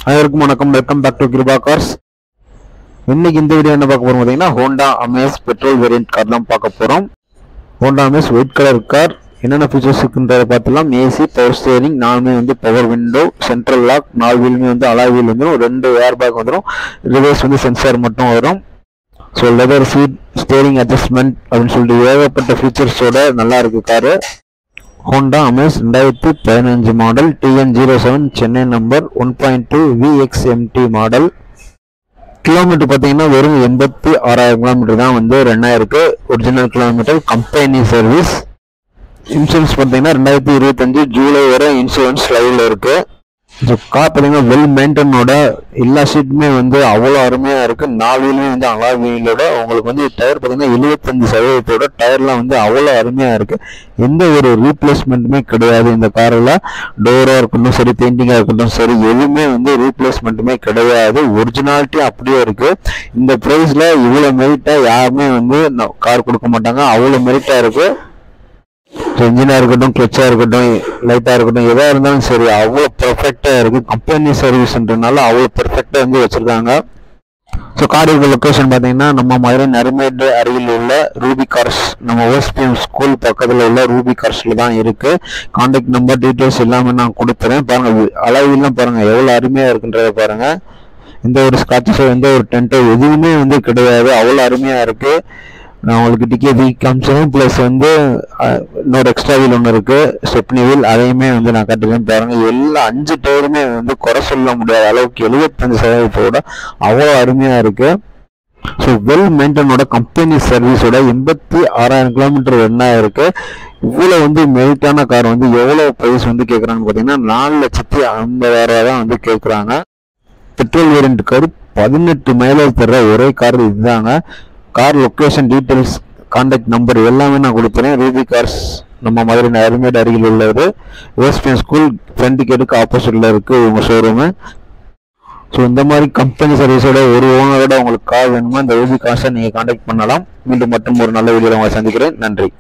அனைவருக்கும் வணக்கம். Welcome back to Kirupa cars. இன்னைக்கு இந்த வீடியோ என்ன பார்க்க போறோம் பார்த்தீங்கன்னா, Honda Amaze petrol variant car தான் பார்க்க போறோம். Honda Amaze white colour car. என்னென்ன ஃபீச்சர்ஸ் இருக்குன்றதை பார்த்துலாம். ஏசி, பவர் ஸ்டேரிங், நாலுமே வந்து பவர் விண்டோ, சென்ட்ரல் லாக், 4 வீலுமே வந்து அலாய் வீல் வந்துடும், 2 ஏர் பேக் வந்துடும், ரிவர்ஸ் வந்து சென்சார் மட்டும் வரும். So leather seat, steering adjustment அப்படின்னு சொல்லிட்டு ஏகப்பட்ட ஃபீச்சர்ஸோட நல்லா இருக்கு car. Honda Amaze 2015 model, TN07 Chennai number, 1.2 VXMT model. Kilometre பார்த்தீங்கன்னா வெறும் 86,000 கிலோமீட்டர் தான் வந்து ரன் ஆயிருக்கு. Original kilometre, company service. Insurance பார்த்தீங்கன்னா 2025 ஜூலை வரை இன்சூரன்ஸ் லைவ்ல இருக்கு. ஸோ கார் பார்த்தீங்கன்னா வெல் மெயின்டனோட, எல்லா சீட்டுமே வந்து அவ்வளோ அருமையாக இருக்குது. 4 வீலுமே வந்து அலாய் வீலோட. உங்களுக்கு வந்து டயர் பார்த்தீங்கன்னா 75% டயர்லாம் வந்து அவ்வளோ அருமையாக இருக்குது. எந்த ஒரு ரீப்ளேஸ்மெண்ட்டுமே கிடையாது இந்த காரில். டோராக இருக்கட்டும் சரி, பெயிண்டிங்காக இருக்கட்டும் சரி, எதுவுமே வந்து ரீப்ளேஸ்மெண்ட்டுமே கிடையாது. ஒரிஜினாலிட்டி அப்படியே இருக்குது. இந்த ப்ரைஸில் இவ்வளோ மெரிட்டாக யாருமே வந்து கார் கொடுக்க மாட்டாங்க. அவ்வளோ மெரிட்டாக இருக்குது. இன்ஜினாக இருக்கட்டும், கிளச்சாக இருக்கட்டும், லைட்டாக இருக்கட்டும், எதாக இருந்தாலும் சரி அவ்வளோ பெர்ஃபெக்டாக இருக்குது. கம்பெனி சர்வீஸ்ன்றனால அவ்வளோ பெர்ஃபெக்டாக வந்து வச்சுருக்காங்க. ஸோ கார் இருக்க லொக்கேஷன் பார்த்தீங்கன்னா நம்ம மதுரை நரிமேடு அருகில் உள்ள ரூபி கார்ஸ், நம்ம OSPM ஸ்கூல் பக்கத்தில் உள்ள ரூபி கார்ஸில் தான் இருக்குது. கான்டாக்ட் நம்பர் டீட்டெயில்ஸ் எல்லாமே நான் கொடுத்துறேன். பாருங்கள், அளவுலாம் பாருங்கள் எவ்வளோ அருமையாக இருக்குன்றதை பாருங்கள். எந்த ஒரு ஸ்காட்சஸோ எந்த ஒரு டென்ட்டோ எதுவுமே வந்து கிடையாது. அவ்வளோ அருமையாக இருக்குது. நான் உங்களுக்கு டிக்கெட் காமிச்சேன். ப்ளஸ் வந்து இன்னொரு எக்ஸ்ட்ரா வீல் ஒன்று இருக்குது, ஸ்டெப்னி வீல். அதையுமே வந்து நான் கட்டுவேன் பாருங்கள். எல்லா 5 டயருமே வந்து குறை சொல்ல முடியாத அளவுக்கு 75% அவ்வளோ அருமையாக இருக்குது. ஸோ வெல் மெயின்டனோட கம்பெனி சர்வீஸோட 86,000 கிலோமீட்டர் ரன் ஆயிருக்கு. இவ்வளோ வந்து மெரிட்டான கார் வந்து எவ்வளோ ப்ரைஸ் வந்து கேட்குறாங்கன்னு பார்த்தீங்கன்னா 4,50,000 தான் வந்து கேட்குறாங்க. பெட்ரோல் வேரியன்ட் கார் 18 மைலேஜ் தர்ற ஒரே கார் இதுதாங்க. Car location details, contact number எல்லாமே நான் கொடுத்துறேன். ரூபி கார்ஸ் நம்ம மதுரை நரிமேடு அருகில் உள்ளது. OSPM ஸ்கூல் ஃப்ரண்ட் கேட்டுக்கு ஆப்போசிட்டில் இருக்குது உங்கள் ஷோரூமு. ஸோ இந்த மாதிரி கம்பெனி சர்வீஸோட ஒரு ஓனரோட உங்களுக்கு கார் வேணுமா, இந்த ரூபி கார்ஸை நீங்கள் கான்டாக்ட் பண்ணலாம். மீண்டும் மற்றும் ஒரு நல்ல வீடியோவில் உங்களை சந்திக்கிறேன். நன்றி.